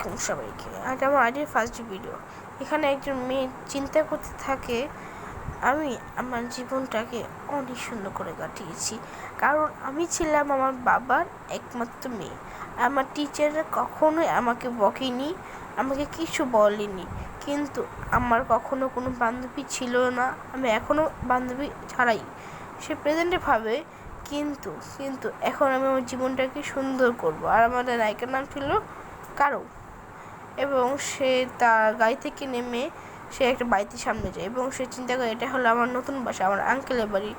আলাইকুম সবাইকে। আজ আমার আজকের ফার্স্ট ভিডিও। এখানে একজন মেয়ে চিন্তা করতে থাকে আমি আমার জীবনটাকে অনেক সুন্দর করে কাটিয়েছি, কারণ আমি ছিলাম আমার বাবার একমাত্র মেয়ে। আমার টিচাররা কখনোই আমাকে বকেনি, আমাকে কিছু বলেনি, কিন্তু আমার কখনো কোনো বান্ধবী ছিল না। আমি এখনও বান্ধবী ছাড়াই, সে প্রেজেন্টে ভাবে, কিন্তু কিন্তু এখন আমি আমার জীবনটাকে সুন্দর করব। আর আমাদের নায়িকার নাম ছিল কারো, এবং সে তার গাড়ি থেকে নেমে সে একটা বাড়িতে সামনে যায় এবং সে চিন্তা করে এটা হলো আমার নতুন বাসা, আমার আঙ্কেলের বাড়ি।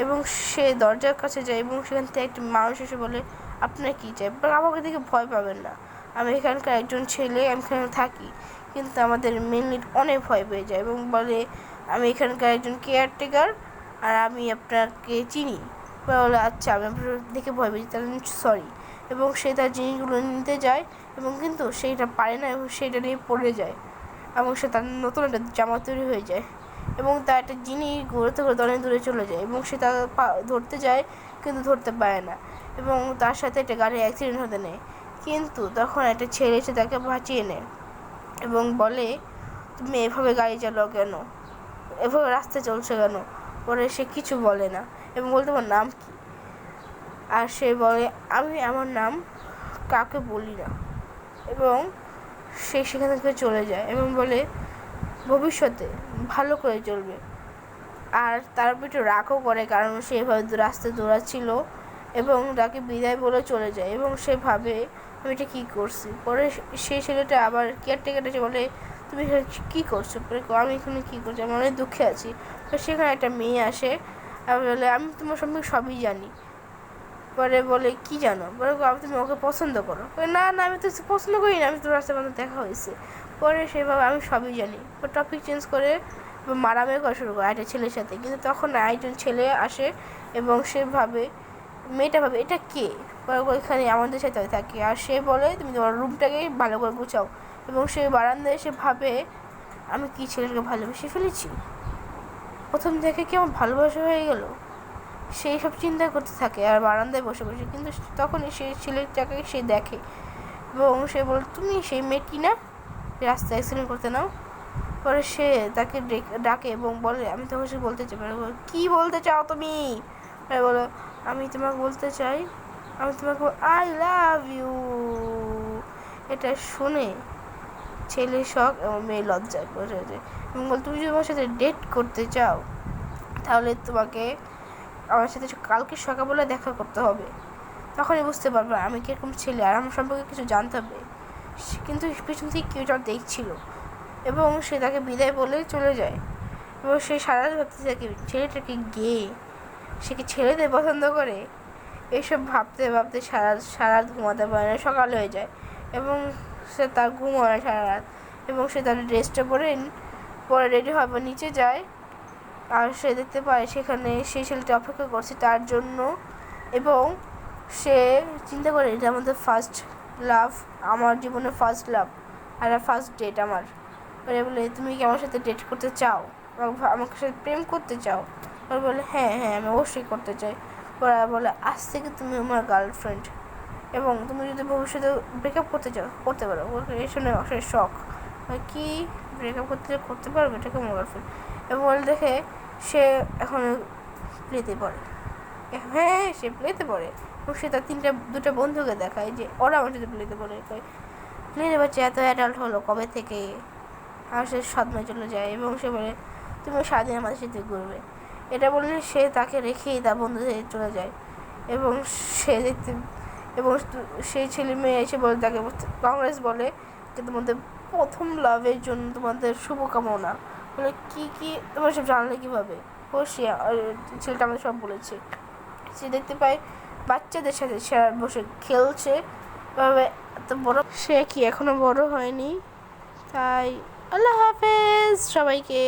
এবং সে দরজার কাছে যায় এবং সেখান থেকে একটা মানুষ এসে বলে, আপনার কী চাই? আমাকে দেখে ভয় পাবেন না, আমি এখানকার একজন ছেলে, আমি এখানে থাকি। কিন্তু আমাদের মেন লিড অনেক ভয় পেয়ে যায় এবং বলে, আমি এখানকার একজন কেয়ারটেকার আর আমি আপনাকে চিনি। বলে, আচ্ছা, আমি আপনার দেখে ভয় পেয়েছি, তাহলে সরি। এবং সে তার জিনিসগুলো নিতে যায় এবং কিন্তু সেইটা পারে না এবং সেইটা নিয়ে পড়ে যায় এবং সে তার নতুন একটা জামা তৈরি হয়ে যায় এবং তার একটা জিনিস ঘুরতে ঘুরতে অনেক দূরে চলে যায় এবং সে তার ধরতে যায় কিন্তু ধরতে পারে না এবং তার সাথে একটা গাড়ির অ্যাক্সিডেন্ট হতে নেয়। কিন্তু তখন একটা ছেলে এসে তাকে বাঁচিয়ে নেয় এবং বলে, তুমি এভাবে গাড়ি চালাও কেন, এভাবে রাস্তায় চলছে কেন? পরে সে কিছু বলে না এবং বলতে, তোমার নাম কি? আর সে বলে, আমি আমার নাম কাউকে বলি না। এবং সে সেখান থেকে চলে যায় এবং বলে, ভবিষ্যতে ভালো করে চলবে। আর তার উপর একটু রাগও করে, কারণ সে এভাবে রাস্তায় দৌড়াচ্ছিল এবং তাকে বিদায় বলে চলে যায় এবং সে ভাবে, আমি এটা কী করছি। পরে সেই ছেলেটা আবার কেয়ারটেকার এসে বলে, তুমি এখানে কী করছো? পরে আমি এখানে কী করছি, আমি অনেক দুঃখে আছি। তো সেখানে একটা মেয়ে আসে আর বলে, আমি তোমার সম্পর্কে সবই জানি। পরে বলে, কি জানো? পরে তুমি ওকে পছন্দ করো? না না, আমি তো পছন্দ করি না, আমি তো রাস্তায় মধ্যে দেখা হয়েছে। পরে সেভাবে, আমি সবই জানি। টপিক চেঞ্জ করে মারামারি করা শুরু করে একটা ছেলের সাথে। কিন্তু তখন একজন ছেলে আসে এবং সে ভাবে, মেয়েটা ভাবে, এটা কে? পরে ওইখানে আমাদের সাথে থাকে আর সে বলে, তুমি তোমার রুমটাকে ভালো করে গুছাও। এবং সে বারান্দায় এসে ভাবে, আমি কি ছেলেটাকে ভালোবেসে ফেলেছি? প্রথম থেকে কি আমার ভালোবাসা হয়ে গেল? সেই সব চিন্তা করতে থাকে আর বারান্দায় বসে বসে। কিন্তু তখনই সেই ছেলেটাকে সে দেখে এবং সে বলে, তুমি সেই মেয়েটি না, রাস্তায় অ্যাক্সিডেন্ট করতে নাও? পরে সে তাকে ডাকে এবং বলে, আমি তোমাকে কিছু বলতে চাই। কি বলতে চাও তুমি? বলো, আমি তোমাকে বলতে চাই, আমি তোমাকে আই লাভ ইউ। এটা শুনে ছেলে শখ এবং মেয়ে লজ্জায় বসে যায় এবং বল, তুমি যদি আমার সাথে ডেট করতে চাও তাহলে তোমাকে আমার সাথে কালকে সকালবেলা দেখা করতে হবে। তখনই বুঝতে পারবে আমি কীরকম ছেলে আর আমার সম্পর্কে কিছু জানতে হবে। কিন্তু পিছন থেকে কেউ যা দেখছিল এবং সে তাকে বিদায় বলে চলে যায় এবং সে সারা রাত ভাবতে থাকে, ছেলেটাকে গে, সে কি ছেলেদের পছন্দ করে? এইসব ভাবতে ভাবতে সারা রাত ঘুমাতে পারে না, সকাল হয়ে যায় এবং সে তার ঘুম হয় না সারা রাত। এবং সে তার ড্রেসটা পরে রেডি হবে নিচে যায় আর সে দেখতে পায় সেখানে সেই ছেলেটা অপেক্ষা করছে তার জন্য এবং সে চিন্তা করে, এটা আমাদের ফার্স্ট লাভ, আমার জীবনের ফার্স্ট লাভ আর ফার্স্ট ডেট আমার। বলে, তুমি কি আমার সাথে ডেট করতে চাও, আমার সাথে প্রেম করতে চাও? ওরা বলে, হ্যাঁ হ্যাঁ, আমি অবশ্যই করতে চাই। ওরা বলে, আজ থেকে তুমি আমার গার্লফ্রেন্ড এবং তুমি যদি ভবিষ্যতে ব্রেকআপ করতে চাও করতে পারো। এই শুনে অবশ্যই শখ, কি ব্রেকআপ করতে পারবে, এটাকে আমার গার্লফ্রেন্ড। এবং বলে দেখে সে এখন প্লেতে পড়ে। হ্যাঁ, সে প্লেতে পড়ে এবং সে তার দুটো বন্ধুকে দেখায় যে ওরা আমার সাথে প্লেতে পড়ে। প্লেতে বাচ্চা এত অ্যাডাল্ট হলো কবে থেকে? আর সে সদমায় চলে যায় এবং সে বলে, তুমি সারাদিন আমাদের সাথে ঘুরবে। এটা বললে সে তাকে রেখেই তার বন্ধুদের চলে যায় এবং সে দেখতে এবং সেই ছেলে মেয়ে এসে বলে তাকে কংগ্রেস বলে যে তোমাদের প্রথম লাভের জন্য তোমাদের শুভকামনা। বলে, কী কী তোমরা সব জানলে কীভাবে? ও সে ছেলেটা আমাদের সব বলেছে। সে দেখতে পায় বাচ্চাদের সাথে সে বসে খেলছে, এভাবে এত বড় সে কি এখনো বড় হয়নি। তাই আল্লাহ হাফেজ সবাইকে।